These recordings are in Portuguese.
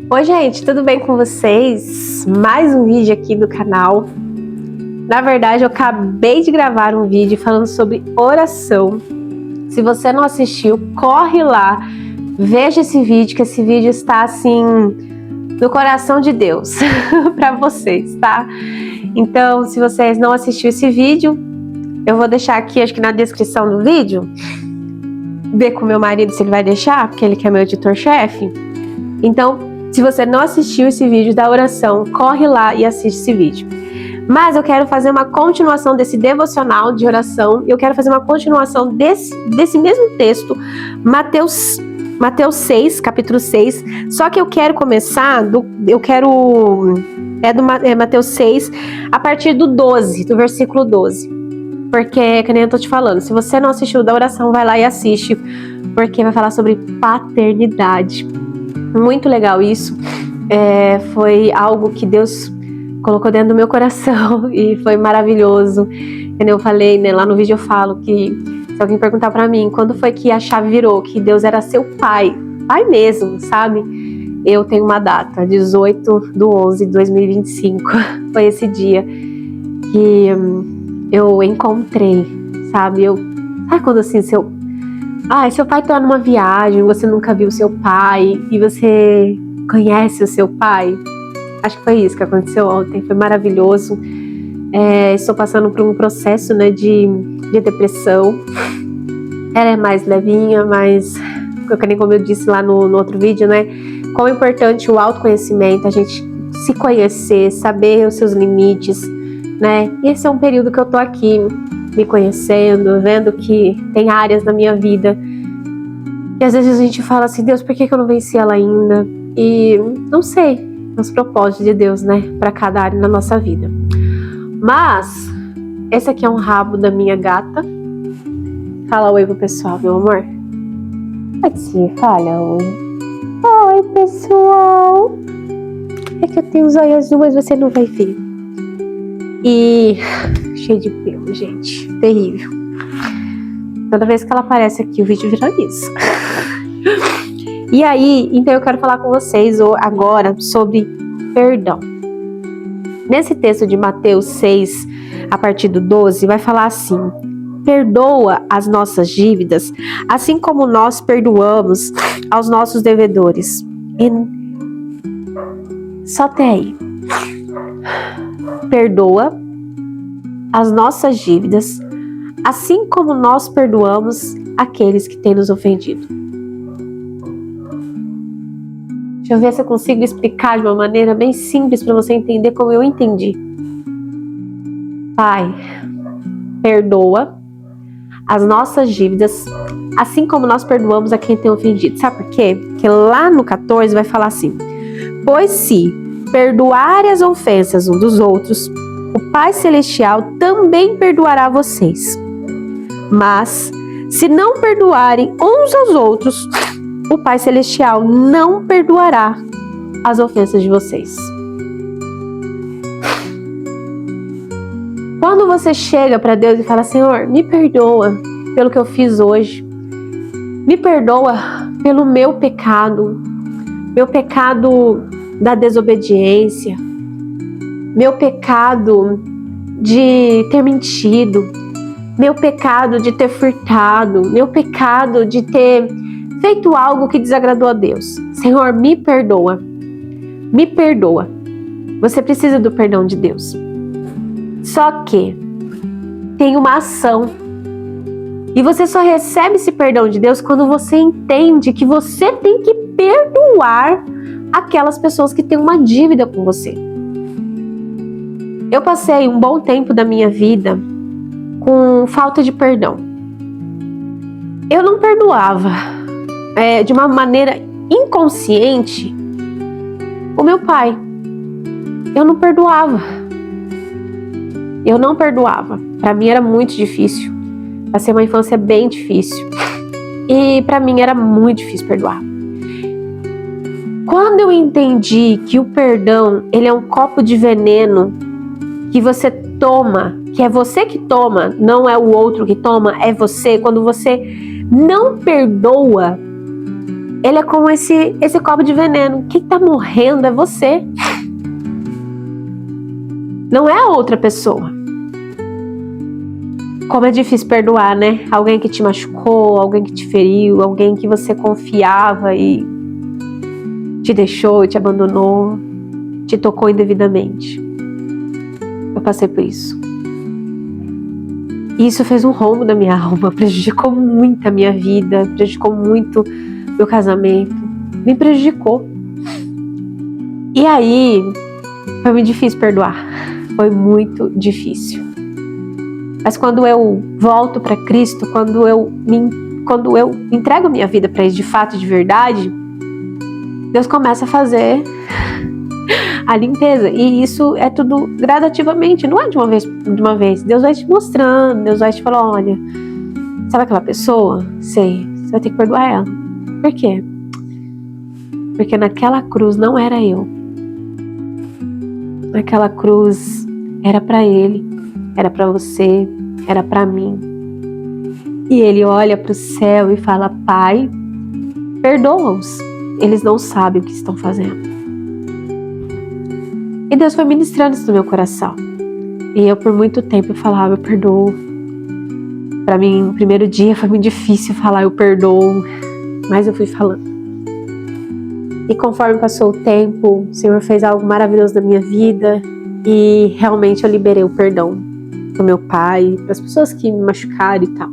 Oi, gente, tudo bem com vocês? Mais um vídeo aqui do canal. Na verdade, eu acabei de gravar um vídeo falando sobre oração. Se você não assistiu, corre lá, veja esse vídeo, que esse vídeo está assim no coração de Deus para vocês, tá? Então, se vocês não assistiram esse vídeo, eu vou deixar aqui, acho que na descrição do vídeo, ver com meu marido se ele vai deixar, porque ele que é meu editor-chefe. Então, se você não assistiu esse vídeo da oração, corre lá e assiste esse vídeo. Mas eu quero fazer uma continuação desse devocional de oração. Eu quero fazer uma continuação desse mesmo texto, Mateus 6, capítulo 6. Só que eu quero começar, Mateus 6, a partir do 12, do versículo 12. Porque, que nem eu tô te falando, se você não assistiu da oração, vai lá e assiste, porque vai falar sobre paternidade. Muito legal isso, foi algo que Deus colocou dentro do meu coração e foi maravilhoso. Como eu falei, né, lá no vídeo eu falo que se alguém perguntar pra mim quando foi que a chave virou, que Deus era seu pai mesmo, sabe? Eu tenho uma data, 18/11/2025, foi esse dia que eu encontrei, sabe? Sabe quando assim, seu pai tá numa viagem, você nunca viu seu pai e você conhece o seu pai? Acho que foi isso que aconteceu ontem, foi maravilhoso. Estou passando por um processo, né, de depressão. Ela é mais levinha, mas, como eu disse lá no outro vídeo, né, quão importante o autoconhecimento, a gente se conhecer, saber os seus limites, né? E esse é um período que eu tô aqui me conhecendo, vendo que tem áreas na minha vida e às vezes a gente fala assim, Deus, por que eu não venci ela ainda? E não sei, os propósitos de Deus, né, para cada área na nossa vida. Mas esse aqui é um rabo da minha gata. Fala oi pro pessoal, meu amor. Pode ser, fala oi. Oi, pessoal. É que eu tenho os olhos azuis, você não vai ver. E cheio de pelo, gente, terrível. Toda vez que ela aparece aqui, o vídeo viraliza. E aí, então eu quero falar com vocês agora sobre perdão. Nesse texto de Mateus 6, a partir do 12, vai falar assim: perdoa as nossas dívidas, assim como nós perdoamos aos nossos devedores. E só até aí. Perdoa as nossas dívidas, assim como nós perdoamos aqueles que têm nos ofendido. Deixa eu ver se eu consigo explicar de uma maneira bem simples para você entender como eu entendi. Pai, perdoa as nossas dívidas, assim como nós perdoamos a quem tem ofendido. Sabe por quê? Porque lá no 14 vai falar assim: pois se perdoarem as ofensas uns dos outros, o Pai Celestial também perdoará vocês. Mas, se não perdoarem uns aos outros, o Pai Celestial não perdoará as ofensas de vocês. Quando você chega para Deus e fala, Senhor, me perdoa pelo que eu fiz hoje, me perdoa pelo meu pecado da desobediência, meu pecado de ter mentido, meu pecado de ter furtado, meu pecado de ter feito algo que desagradou a Deus. Senhor, me perdoa. Me perdoa. Você precisa do perdão de Deus. Só que tem uma ação. E você só recebe esse perdão de Deus quando você entende que você tem que perdoar aquelas pessoas que têm uma dívida com você. Eu passei um bom tempo da minha vida com falta de perdão. Eu não perdoava de uma maneira inconsciente o meu pai. Eu não perdoava. Para mim era muito difícil. Passei uma infância bem difícil. E para mim era muito difícil perdoar. Quando eu entendi que o perdão, ele é um copo de veneno que você toma, que é você que toma, não é o outro que toma, é você. Quando você não perdoa, ele é como esse copo de veneno. Quem tá morrendo é você. Não é a outra pessoa. Como é difícil perdoar, né? Alguém que te machucou, alguém que te feriu, alguém que você confiava e te deixou, te abandonou, te tocou indevidamente. Eu passei por isso. E isso fez um rombo na minha alma, prejudicou muito a minha vida, prejudicou muito meu casamento, me prejudicou. E aí, foi muito difícil perdoar, foi muito difícil. Mas quando eu volto para Cristo, quando eu entrego minha vida para Ele de fato e de verdade, Deus começa a fazer a limpeza. E isso é tudo gradativamente, não é de uma vez. Deus vai te mostrando, Deus vai te falando, olha, sabe aquela pessoa? Sei, você vai ter que perdoar ela. Por quê? Porque naquela cruz não era eu. Naquela cruz era para Ele, era para você, era para mim. E Ele olha para o céu e fala, Pai, perdoa-os, eles não sabem o que estão fazendo. E Deus foi ministrando isso no meu coração. E eu por muito tempo falava, eu perdoo. Para mim, no primeiro dia foi muito difícil falar, eu perdoo. Mas eu fui falando. E conforme passou o tempo, o Senhor fez algo maravilhoso na minha vida. E realmente eu liberei o perdão pro meu pai, para as pessoas que me machucaram e tal.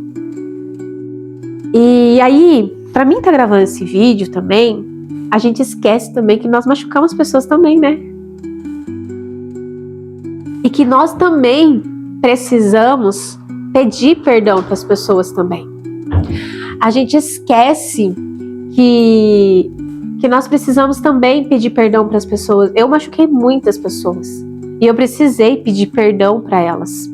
E aí, para mim tá gravando esse vídeo também, a gente esquece também que nós machucamos pessoas também, né? E que nós também precisamos pedir perdão para as pessoas também. A gente esquece que nós precisamos também pedir perdão para as pessoas. Eu machuquei muitas pessoas e eu precisei pedir perdão para elas.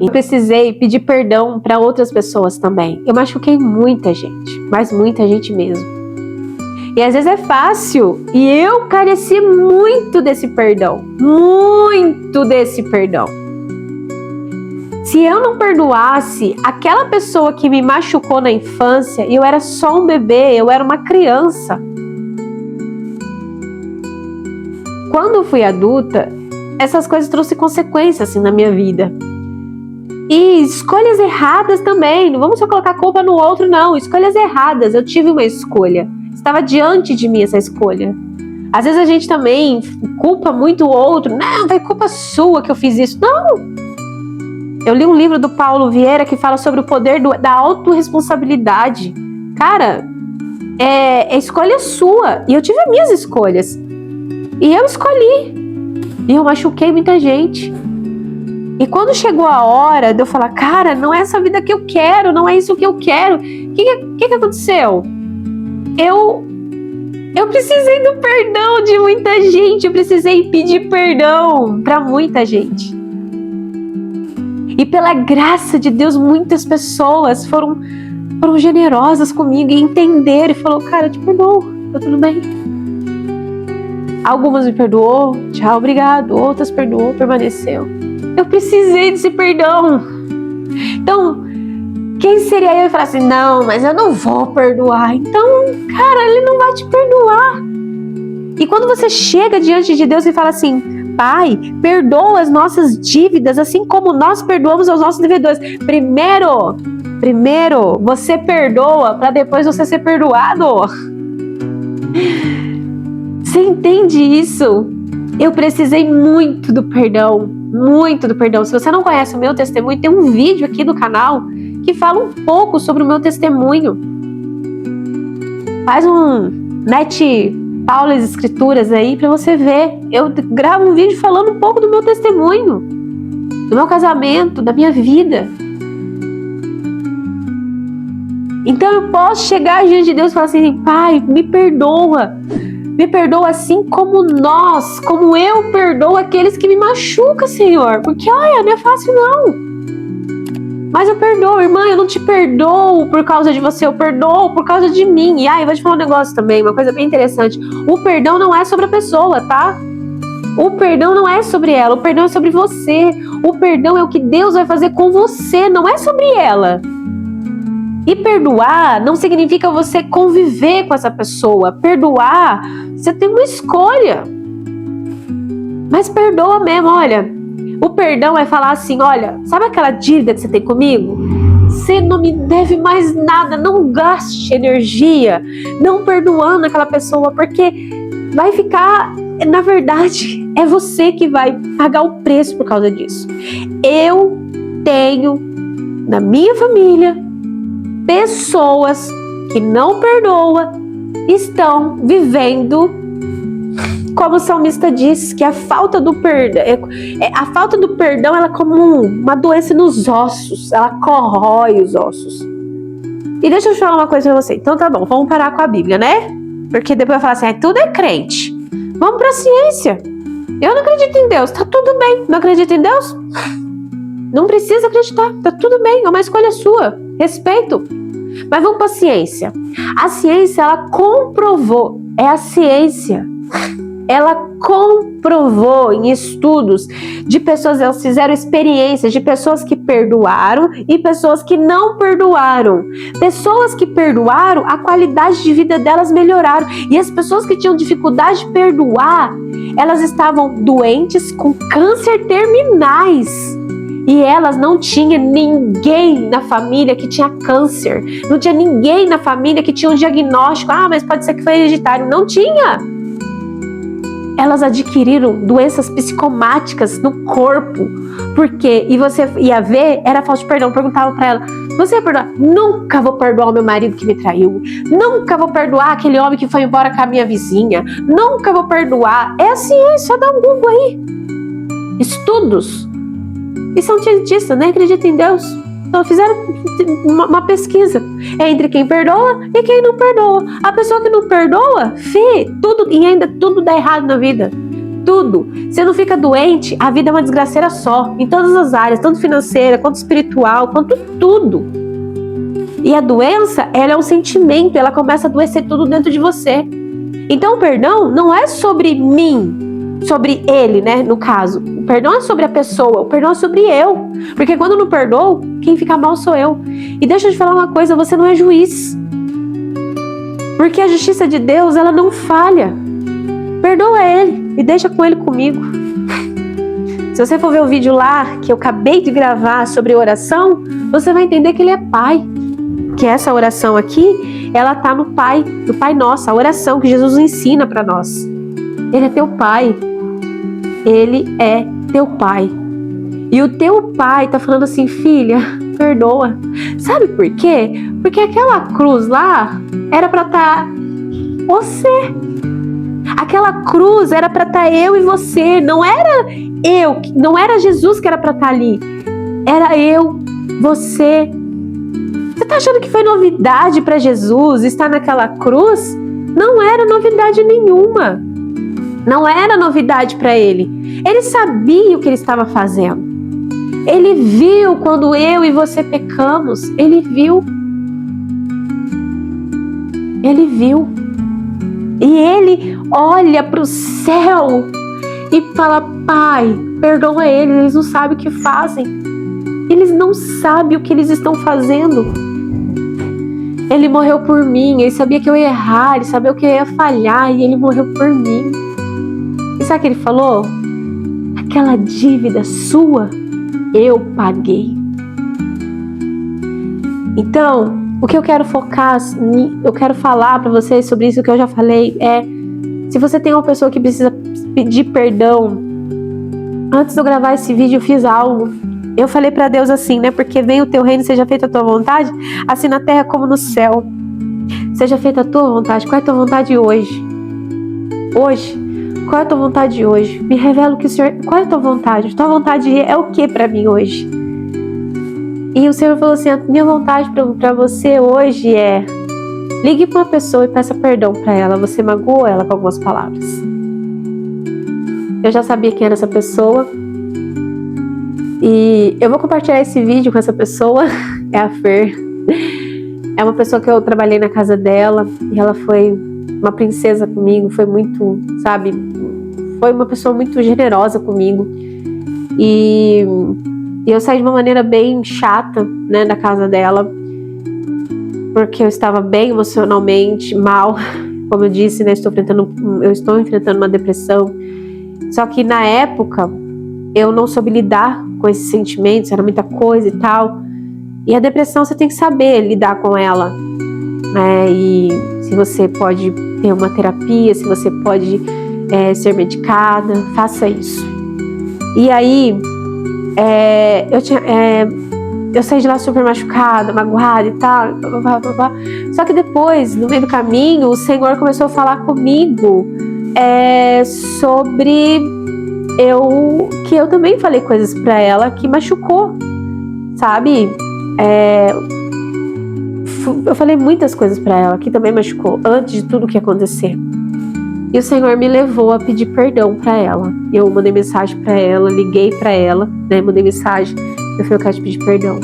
Eu precisei pedir perdão para outras pessoas também. Eu machuquei muita gente, mas muita gente mesmo. E às vezes é fácil, e eu careci muito desse perdão, muito desse perdão. Se eu não perdoasse aquela pessoa que me machucou na infância, eu era só um bebê, eu era uma criança. Quando eu fui adulta, essas coisas trouxeram consequências assim, na minha vida. E escolhas erradas também, não vamos só colocar culpa no outro, não. Escolhas erradas, eu tive uma escolha. Estava diante de mim essa escolha. Às vezes a gente também culpa muito o outro. Não, foi culpa sua que eu fiz isso. Não! Eu li um livro do Paulo Vieira que fala sobre o poder da autorresponsabilidade. Cara, é escolha sua. E eu tive as minhas escolhas. E eu escolhi. E eu machuquei muita gente. E quando chegou a hora de eu falar, cara, não é essa vida que eu quero, não é isso que eu quero. O que aconteceu? Eu precisei do perdão de muita gente, eu precisei pedir perdão para muita gente. E pela graça de Deus, muitas pessoas foram generosas comigo e entenderam e falaram, cara, eu te perdoo, tá tudo bem. Algumas me perdoou, tchau, obrigado. Outras perdoou, permaneceu. Eu precisei desse perdão. Então, quem seria eu e falar assim, não, mas eu não vou perdoar. Então, cara, Ele não vai te perdoar. E quando você chega diante de Deus e fala assim, Pai, perdoa as nossas dívidas, assim como nós perdoamos aos nossos devedores. Primeiro, você perdoa para depois você ser perdoado. Você entende isso? Eu precisei muito do perdão. Muito do perdão. Se você não conhece o meu testemunho, tem um vídeo aqui do canal que fala um pouco sobre o meu testemunho. Faz um Paulo as Escrituras aí pra você ver. Eu gravo um vídeo falando um pouco do meu testemunho, do meu casamento, da minha vida. Então eu posso chegar diante de Deus e falar assim, Pai, me perdoa. Me perdoa assim como eu perdoo aqueles que me machucam, Senhor. Porque, olha, não é fácil não. Mas eu perdoo, irmã, eu não te perdoo por causa de você, eu perdoo por causa de mim. E eu vou te falar um negócio também, uma coisa bem interessante. O perdão não é sobre a pessoa, tá? O perdão não é sobre ela, o perdão é sobre você. O perdão é o que Deus vai fazer com você, não é sobre ela. E perdoar não significa você conviver com essa pessoa. Perdoar, você tem uma escolha. Mas perdoa mesmo, olha. O perdão é falar assim, olha, sabe aquela dívida que você tem comigo? Você não me deve mais nada, não gaste energia não perdoando aquela pessoa, porque vai ficar, na verdade, é você que vai pagar o preço por causa disso. Eu tenho, na minha família, pessoas que não perdoam, estão vivendo, como o salmista diz, que a falta do perdão, a falta do perdão, ela é como uma doença nos ossos, ela corrói os ossos. E deixa eu te falar uma coisa pra você. Então tá bom, vamos parar com a Bíblia, né? Porque depois vai falar assim, tudo é crente. Vamos pra ciência. Eu não acredito em Deus, tá tudo bem. Não acredita em Deus? Não precisa acreditar, tá tudo bem, é uma escolha sua. Respeito. Mas vamos pra ciência. A ciência, ela comprovou, é a ciência. Ela comprovou em estudos de pessoas, elas fizeram experiências de pessoas que perdoaram e pessoas que não perdoaram. Pessoas que perdoaram, a qualidade de vida delas melhoraram. E as pessoas que tinham dificuldade de perdoar, elas estavam doentes com câncer terminais. E elas não tinham ninguém na família que tinha câncer. Não tinha ninguém na família que tinha um diagnóstico. Ah, mas pode ser que foi hereditário. Não tinha. Elas adquiriram doenças psicomáticas no corpo. Por quê? E você ia ver, era falta de perdão. Perguntava pra ela, você ia perdoar? Nunca vou perdoar o meu marido que me traiu. Nunca vou perdoar aquele homem que foi embora com a minha vizinha. Nunca vou perdoar. É assim, só dá um Google aí. Estudos. E são cientistas, nem acreditam em Deus. Então fizeram uma pesquisa entre quem perdoa e quem não perdoa. A pessoa que não perdoa, tudo, e ainda tudo dá errado na vida. Tudo. Você não fica doente, a vida é uma desgraceira só. Em todas as áreas, tanto financeira, quanto espiritual, quanto tudo. E a doença, ela é um sentimento, ela começa a adoecer tudo dentro de você. Então o perdão não é sobre mim, sobre ele, né, no caso. O perdão é sobre a pessoa, o perdão é sobre eu. Porque quando eu não perdoo, quem fica mal sou eu. E deixa eu te falar uma coisa, você não é juiz. Porque a justiça de Deus, ela não falha. Perdoa ele e deixa com ele comigo. Se você for ver o vídeo lá, que eu acabei de gravar sobre oração, você vai entender que ele é pai. Que essa oração aqui, ela tá no Pai Nosso, a oração que Jesus ensina para nós. Ele é teu pai. Ele é teu pai. E o teu pai tá falando assim, filha, perdoa. Sabe por quê? Porque aquela cruz lá era para estar você. Aquela cruz era para estar eu e você. Não era Jesus que era para estar ali. Era eu, você. Você tá achando que foi novidade para Jesus estar naquela cruz? Não era novidade nenhuma. Não era novidade para ele. Ele sabia o que ele estava fazendo. Ele viu quando eu e você pecamos. Ele viu. Ele viu. E ele olha para o céu e fala, Pai, perdoa eles, eles não sabem o que fazem. Eles não sabem o que eles estão fazendo. Ele morreu por mim, ele sabia que eu ia errar, ele sabia que eu ia falhar e ele morreu por mim. E sabe o que ele falou? Aquela dívida sua, eu paguei. Então, o que eu quero focar, eu quero falar para vocês sobre isso que eu já falei, se você tem uma pessoa que precisa pedir perdão, antes de eu gravar esse vídeo eu fiz algo. Eu falei para Deus assim, né? Porque venha o teu reino, seja feita a tua vontade, assim na terra como no céu. Seja feita a tua vontade. Qual é a tua vontade hoje? Hoje? Qual é a tua vontade hoje? Me revela o que o Senhor... Qual é a tua vontade? Tua vontade é o que para mim hoje? E o Senhor falou assim, a minha vontade para você hoje é... Ligue para uma pessoa e peça perdão para ela. Você magoou ela com algumas palavras. Eu já sabia quem era essa pessoa. E eu vou compartilhar esse vídeo com essa pessoa, é a Fer. É uma pessoa que eu trabalhei na casa dela e ela foi uma princesa comigo, foi muito, sabe, foi uma pessoa muito generosa comigo. E eu saí de uma maneira bem chata, né, da casa dela. porque eu estava bem emocionalmente, mal. Como eu disse, né, eu estou enfrentando uma depressão. Só que na época, eu não soube lidar com esses sentimentos, era muita coisa e tal. E a depressão, você tem que saber lidar com ela. E se você pode ter uma terapia, se você pode ser medicada, faça isso. E aí, eu saí de lá super machucada, magoada e tal. Só que depois, no meio do caminho, o Senhor começou a falar comigo sobre que eu também falei coisas pra ela que machucou, sabe? Eu falei muitas coisas pra ela que também machucou, antes de tudo que acontecer. E o Senhor me levou a pedir perdão pra ela. Eu mandei mensagem pra ela, liguei pra ela, né? Mandei mensagem. Eu falei, eu quero te pedir perdão.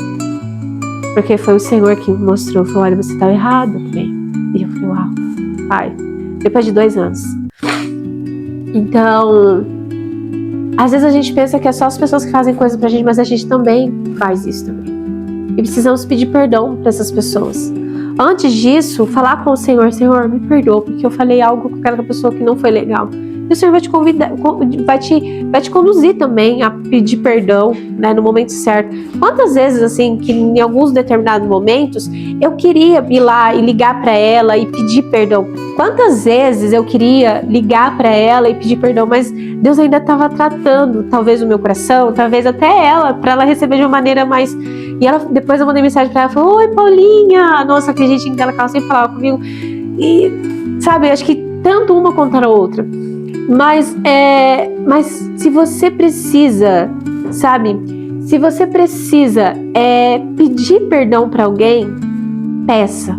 Porque foi o Senhor que me mostrou. Falou, olha, você tá errado também. E eu falei, uau, pai. Depois de 2 anos. Então, às vezes a gente pensa que é só as pessoas que fazem coisa pra gente, mas a gente também faz isso também. E precisamos pedir perdão pra essas pessoas. Antes disso, falar com o Senhor, Senhor, me perdoa, porque eu falei algo com aquela pessoa que não foi legal. E o Senhor vai te convidar, vai te conduzir também a pedir perdão, né, no momento certo. Quantas vezes, assim, que em alguns determinados momentos, eu queria ir lá e ligar para ela e pedir perdão. Quantas vezes eu queria ligar para ela e pedir perdão, mas Deus ainda estava tratando, talvez o meu coração, talvez até ela, para ela receber de uma maneira mais... E ela, depois eu mandei mensagem para ela, falou, oi, Paulinha! Nossa, que a gente naquela casa sempre falava comigo. E, sabe, acho que tanto uma quanto a outra. Mas se você precisa, sabe? Se você precisa pedir perdão para alguém, peça.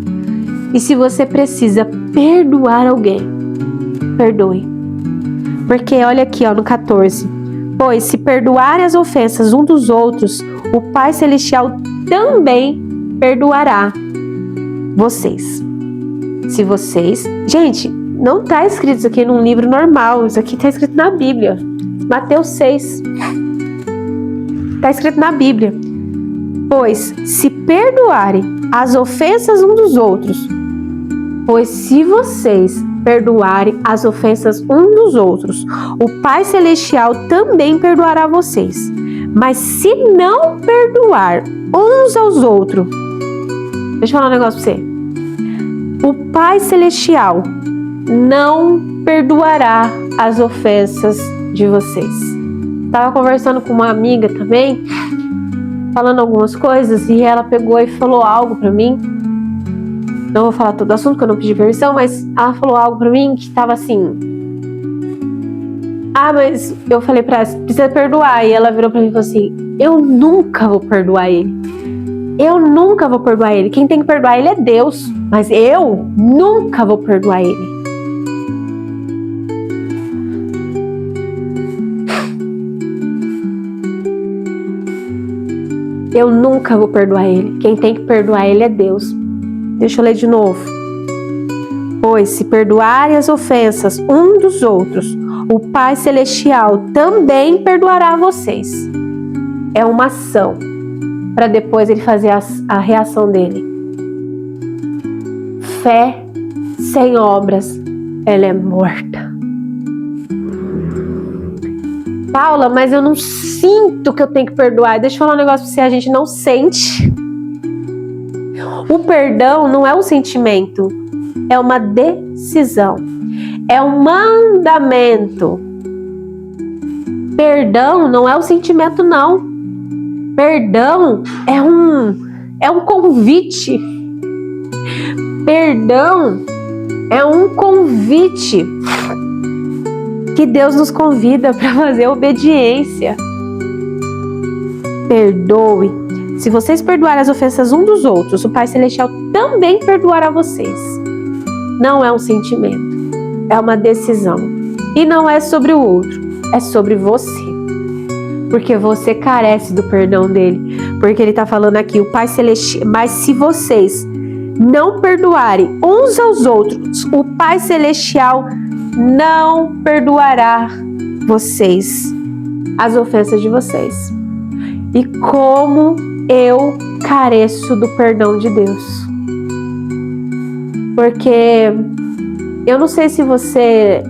E se você precisa perdoar alguém, perdoe. Porque olha aqui, ó, no 14. Pois se perdoarem as ofensas um dos outros, o Pai Celestial também perdoará vocês. Se vocês... Gente, não está escrito isso aqui num livro normal. Isso aqui está escrito na Bíblia. Mateus 6. Está escrito na Bíblia. Pois se perdoarem as ofensas um dos outros, pois se vocês perdoarem as ofensas um dos outros, o Pai Celestial também perdoará vocês. Mas se não perdoar uns aos outros, deixa eu falar um negócio pra você. O Pai Celestial não perdoará as ofensas de vocês. Tava conversando com uma amiga também, falando algumas coisas, e ela pegou e falou algo pra mim. Não vou falar todo o assunto, porque eu não pedi permissão, mas ela falou algo pra mim que tava assim... mas eu falei pra ela, precisa perdoar. E ela virou pra mim e falou assim, eu nunca vou perdoar ele. Eu nunca vou perdoar ele. Quem tem que perdoar ele é Deus. Mas eu nunca vou perdoar ele. Eu nunca vou perdoar ele. Quem tem que perdoar ele é Deus. Deixa eu ler de novo. Pois se perdoarem as ofensas um dos outros, o Pai Celestial também perdoará vocês. É uma ação, para depois ele fazer a reação dele. Fé sem obras, ela é morta. Paula, mas eu não sinto que eu tenho que perdoar. Deixa eu falar um negócio pra você, a gente não sente. O perdão não é um sentimento, é uma decisão. É um mandamento. Perdão não é um sentimento, não. Perdão é um convite. Perdão é um convite que Deus nos convida para fazer obediência. Perdoe. Se vocês perdoarem as ofensas um dos outros, o Pai Celestial também perdoará vocês. Não é um sentimento, é uma decisão. E não é sobre o outro, é sobre você. Porque você carece do perdão dele. Porque ele está falando aqui, o Pai Celestial. Mas se vocês não perdoarem uns aos outros, o Pai Celestial não perdoará vocês, as ofensas de vocês. E como eu careço do perdão de Deus. Porque eu não sei se você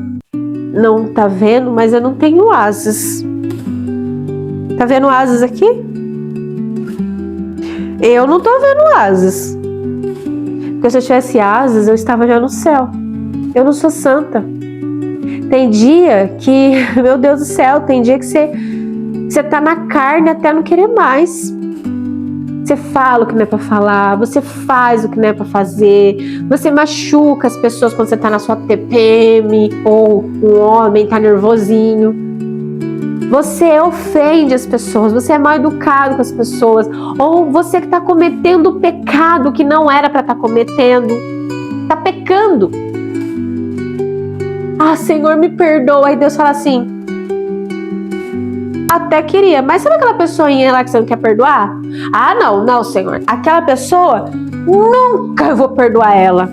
não tá vendo, mas eu não tenho asas. Tá vendo asas aqui? Eu não tô vendo asas. Porque se eu tivesse asas, eu estava já no céu. Eu não sou santa. Tem dia que, meu Deus do céu, tem dia que você tá na carne até não querer mais. Você fala o que não é pra falar, você faz o que não é pra fazer, você machuca as pessoas quando você tá na sua TPM, ou um homem tá nervosinho. Você ofende as pessoas, você é mal educado com as pessoas, ou você que tá cometendo o pecado que não era pra estar cometendo, tá pecando. Ah, Senhor, me perdoa. Aí Deus fala assim, até queria, mas sabe aquela pessoinha lá que você não quer perdoar? Ah, não, Senhor, aquela pessoa, nunca eu vou perdoar ela.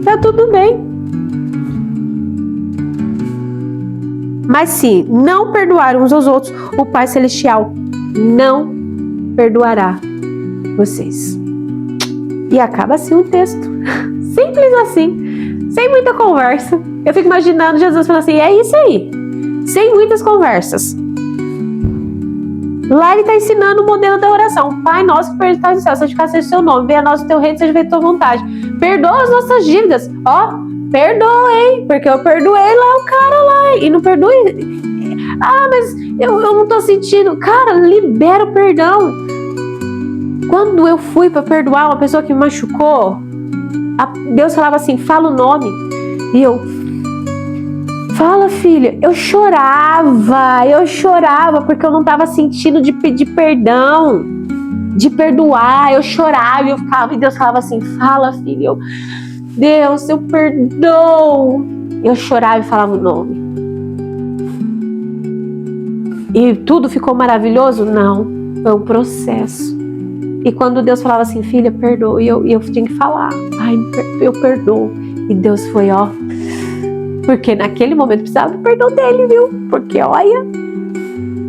Tá tudo bem. Mas se não perdoar uns aos outros, o Pai Celestial não perdoará vocês. E acaba assim o texto. Simples assim, sem muita conversa. Eu fico imaginando Jesus falando assim, é isso aí, sem muitas conversas. Lá ele está ensinando o modelo da oração. Pai nosso que estás no céu, santificado seja o seu nome, venha a nós o teu reino, seja feita a tua vontade. Perdoa as nossas dívidas. Ó, perdoa, hein? Porque eu perdoei lá o cara lá, e não perdoe. Ah, mas eu não tô sentindo. Cara, libera o perdão. Quando eu fui para perdoar uma pessoa que me machucou, Deus falava assim, fala o nome. E eu, fala, filha. Eu chorava porque eu não estava sentindo de pedir perdão, de perdoar. Eu chorava e eu ficava, e Deus falava assim, fala, filha. Eu, Deus, eu perdoo. Eu chorava e falava o nome. E tudo ficou maravilhoso? Não, foi um processo. E quando Deus falava assim, filha, perdoa, e eu tinha que falar, ai, eu perdoo. E Deus foi, ó, porque naquele momento eu precisava do perdão dele, viu? Porque olha,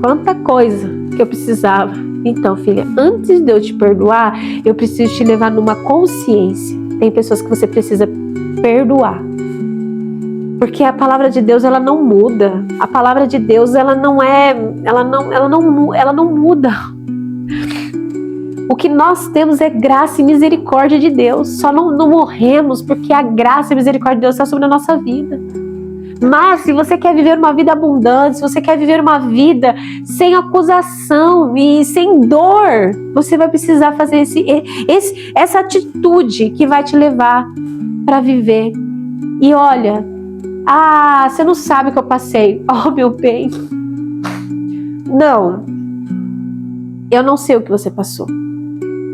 quanta coisa que eu precisava. Então, filha, antes de eu te perdoar, eu preciso te levar numa consciência. Tem pessoas que você precisa perdoar. Porque a palavra de Deus, ela não muda. A palavra de Deus, ela não muda. O que nós temos é graça e misericórdia de Deus. Só não morremos porque a graça e a misericórdia de Deus está sobre a nossa vida. Mas se você quer viver uma vida abundante, se você quer viver uma vida sem acusação e sem dor, você vai precisar fazer essa atitude que vai te levar para viver. E olha, você não sabe o que eu passei. Oh, meu bem. Não. Eu não sei o que você passou.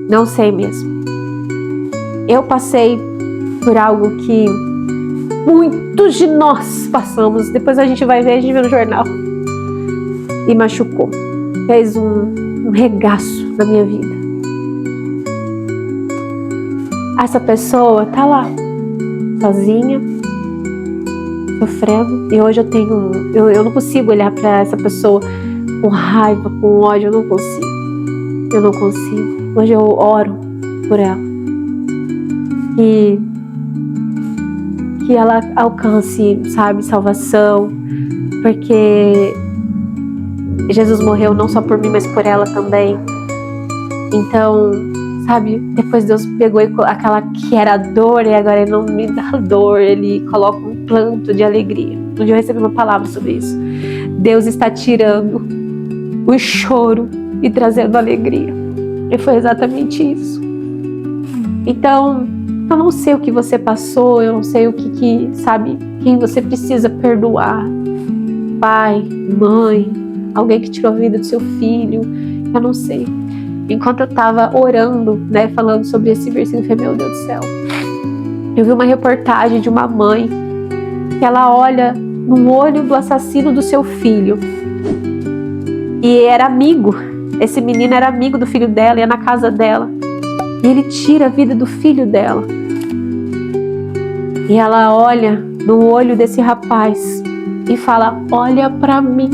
Não sei mesmo. Eu passei por algo que muitos de nós passamos. Depois a gente vai ver, a gente vê no jornal. E machucou. Fez um regaço na minha vida. Essa pessoa tá lá, sozinha, sofrendo. E hoje eu não consigo olhar para essa pessoa com raiva, com ódio. Eu não consigo. Hoje eu oro por ela. Que ela alcance, sabe, salvação. Porque Jesus morreu não só por mim, mas por ela também. Então, sabe, depois Deus pegou aquela que era dor e agora Ele não me dá dor. Ele coloca um planto de alegria. Um dia eu recebi uma palavra sobre isso. Deus está tirando o choro e trazendo alegria. E foi exatamente isso. Então, eu não sei o que você passou, eu não sei o que sabe, quem você precisa perdoar. Pai, mãe, alguém que tirou a vida do seu filho, eu não sei. Enquanto eu estava orando, né, falando sobre esse versículo, eu falei, meu Deus do céu. Eu vi uma reportagem de uma mãe que ela olha no olho do assassino do seu filho. E era amigo. Esse menino era amigo do filho dela, ia na casa dela. E ele tira a vida do filho dela. E ela olha no olho desse rapaz e fala, olha para mim.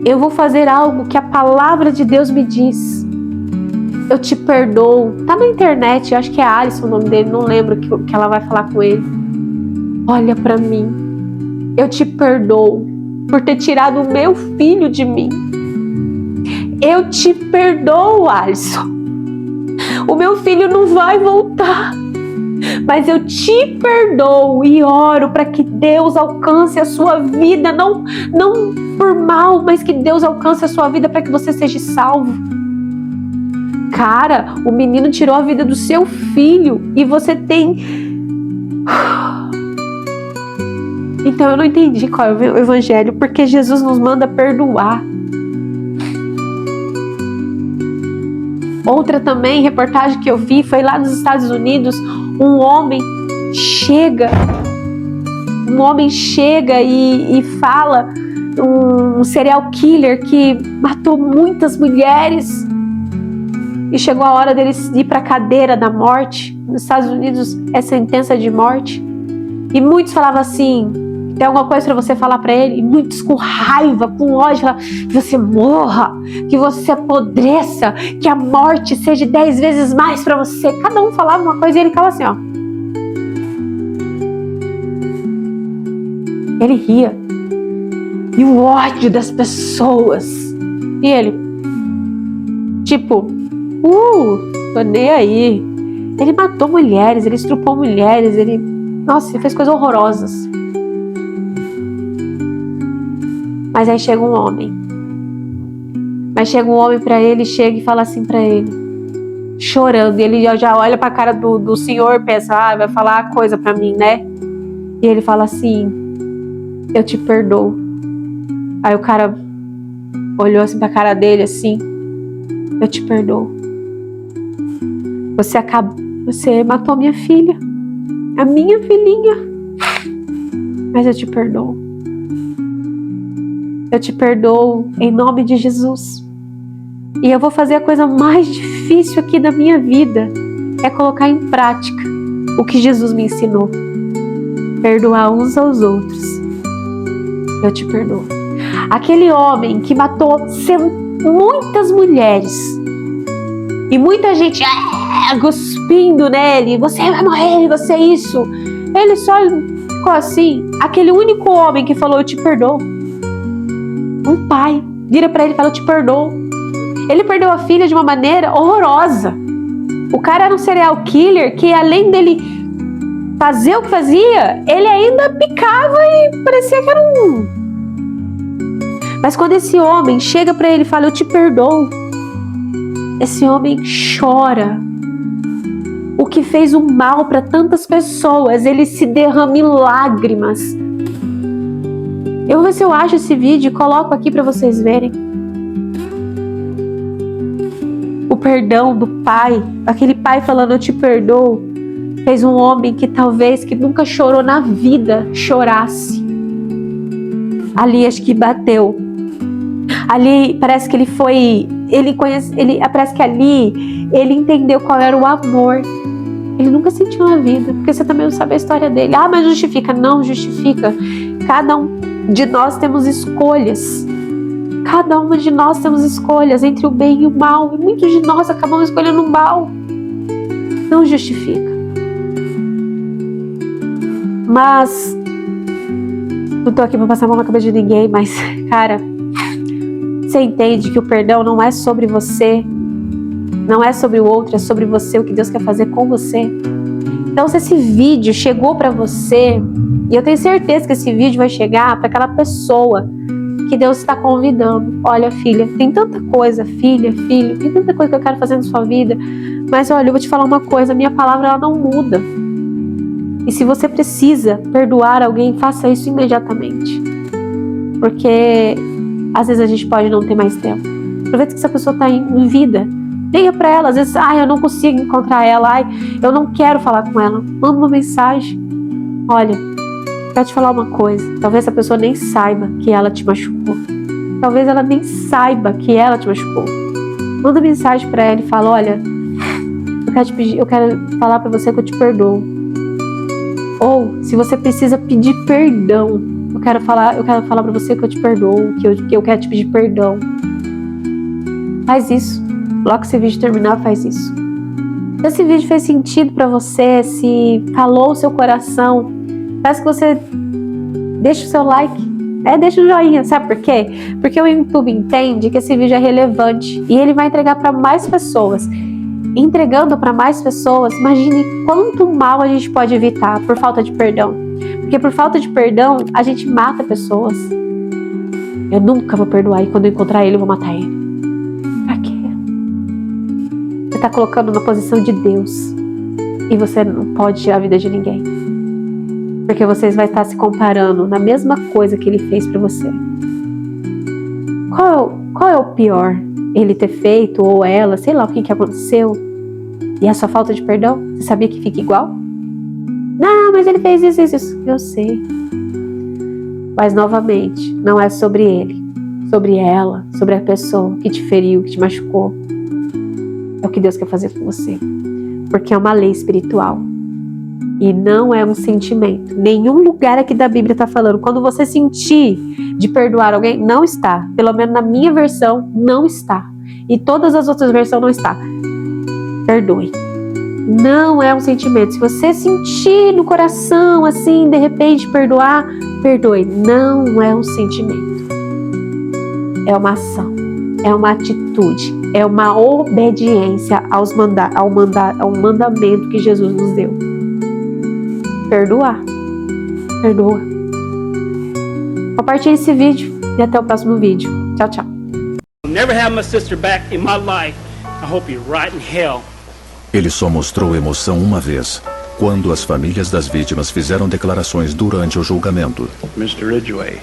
Eu vou fazer algo que a palavra de Deus me diz. Eu te perdoo. Tá na internet, eu acho que é Alisson o nome dele, não lembro que ela vai falar com ele. Olha pra mim. Eu te perdoo por ter tirado o meu filho de mim. Eu te perdoo, Alisson. O meu filho não vai voltar. Mas eu te perdoo e oro para que Deus alcance a sua vida, não por mal, mas que Deus alcance a sua vida para que você seja salvo. Cara, o menino tirou a vida do seu filho e você tem... Então eu não entendi qual é o evangelho, porque Jesus nos manda perdoar. Outra também, reportagem que eu vi, foi lá nos Estados Unidos, um homem chega e fala, um serial killer que matou muitas mulheres e chegou a hora dele ir para a cadeira da morte. Nos Estados Unidos é sentença de morte. E muitos falavam assim, tem alguma coisa para você falar para ele? E muitos com raiva, com ódio, falavam, que você morra, que você apodreça, que a morte seja 10 vezes mais para você. Cada um falava uma coisa e ele ficava assim, ó. Ele ria. E o ódio das pessoas. E ele, tipo, tô nem aí. Ele matou mulheres, ele estrupou mulheres, ele fez coisas horrorosas. Mas aí chega um homem. Pra ele, chega e fala assim pra ele, chorando. E ele já olha pra cara do senhor e pensa, vai falar coisa pra mim, né? E ele fala assim, eu te perdoo. Aí o cara olhou assim pra cara dele assim, eu te perdoo. Você matou minha filha, a minha filhinha, mas eu te perdoo. Eu te perdoo em nome de Jesus. E eu vou fazer a coisa mais difícil aqui da minha vida, é colocar em prática o que Jesus me ensinou. Perdoar uns aos outros. Eu te perdoo. Aquele homem que matou muitas mulheres e muita gente cuspindo nele, você vai morrer, você é isso. Ele só ficou assim. Aquele único homem que falou, eu te perdoo. Um pai vira pra ele e fala, eu te perdoo. Ele perdeu a filha de uma maneira horrorosa. O cara era um serial killer que, além dele fazer o que fazia, ele ainda picava e parecia que era um... Mas quando esse homem chega pra ele e fala, eu te perdoo, esse homem chora. O que fez um mal para tantas pessoas, ele se derrama em lágrimas. Eu vou ver se eu acho esse vídeo e coloco aqui para vocês verem. O perdão do pai, aquele pai falando eu te perdoo, fez um homem que talvez que nunca chorou na vida, chorasse. Ali acho que bateu. Ali parece que ele foi, parece que ali ele entendeu qual era o amor. Ele nunca sentiu na vida, porque você também não sabe a história dele. Mas justifica. Não justifica. Cada um de nós temos escolhas. Cada uma de nós temos escolhas entre o bem e o mal. E muitos de nós acabamos escolhendo o mal. Não justifica. Mas não tô aqui pra passar a mão na cabeça de ninguém, mas, cara, você entende que o perdão não é sobre você, não é sobre o outro, é sobre você, o que Deus quer fazer com você. Então, se esse vídeo chegou pra você, e eu tenho certeza que esse vídeo vai chegar para aquela pessoa que Deus está convidando. Olha, filha, tem tanta coisa, filha, filho, tem tanta coisa que eu quero fazer na sua vida, mas olha, eu vou te falar uma coisa, a minha palavra ela não muda. E se você precisa perdoar alguém, faça isso imediatamente. Porque às vezes a gente pode não ter mais tempo. Aproveita que essa pessoa está em vida. Liga para ela, às vezes, eu não consigo encontrar ela, eu não quero falar com ela. Manda uma mensagem. Olha, quero te falar uma coisa. Talvez essa pessoa nem saiba que ela te machucou. Talvez ela nem saiba que ela te machucou. Manda mensagem para ela e fala, olha, eu quero falar para você que eu te perdoo. Ou, se você precisa pedir perdão, eu quero falar para você que eu te perdoo, que eu quero te pedir perdão. Faz isso. Logo que esse vídeo terminar, faz isso. Se esse vídeo fez sentido pra você, se falou o seu coração, peço que você deixe o seu like, deixa o joinha, sabe por quê? Porque o YouTube entende que esse vídeo é relevante e ele vai entregar para mais pessoas. Entregando para mais pessoas, imagine quanto mal a gente pode evitar por falta de perdão. Porque por falta de perdão, a gente mata pessoas. Eu nunca vou perdoar, e quando eu encontrar ele, eu vou matar ele. Pra quê? Você está colocando na posição de Deus e você não pode tirar a vida de ninguém, porque vocês vão estar se comparando na mesma coisa que ele fez para você. Qual é o pior? Ele ter feito, ou ela, sei lá o que aconteceu, e a sua falta de perdão? Você sabia que fica igual? Não, mas ele fez isso. Eu sei. Mas novamente, não é sobre ele, sobre ela, sobre a pessoa que te feriu, que te machucou. É o que Deus quer fazer com você. Porque é uma lei espiritual. E não é um sentimento. Nenhum lugar aqui da Bíblia está falando. Quando você sentir de perdoar alguém, não está. Pelo menos na minha versão, não está. E todas as outras versões não está. Perdoe. Não é um sentimento. Se você sentir no coração, assim, de repente, perdoar, perdoe. Não é um sentimento. É uma ação. É uma atitude. É uma obediência ao mandamento que Jesus nos deu. Perdoar. Perdoa. Compartilhe esse vídeo e até o próximo vídeo. Tchau, tchau. Never have my sister back in my life. I hope you're right in hell. Ele só mostrou emoção uma vez, quando as famílias das vítimas fizeram declarações durante o julgamento. Mr. Ridgway,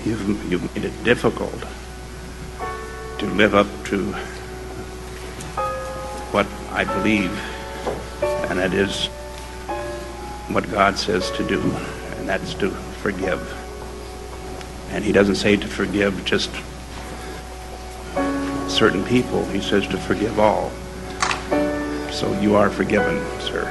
you've made it difficult to live up to what I believe, and that is what God says to do, and that's to forgive. And he doesn't say to forgive just certain people, he says to forgive all. So you are forgiven, sir.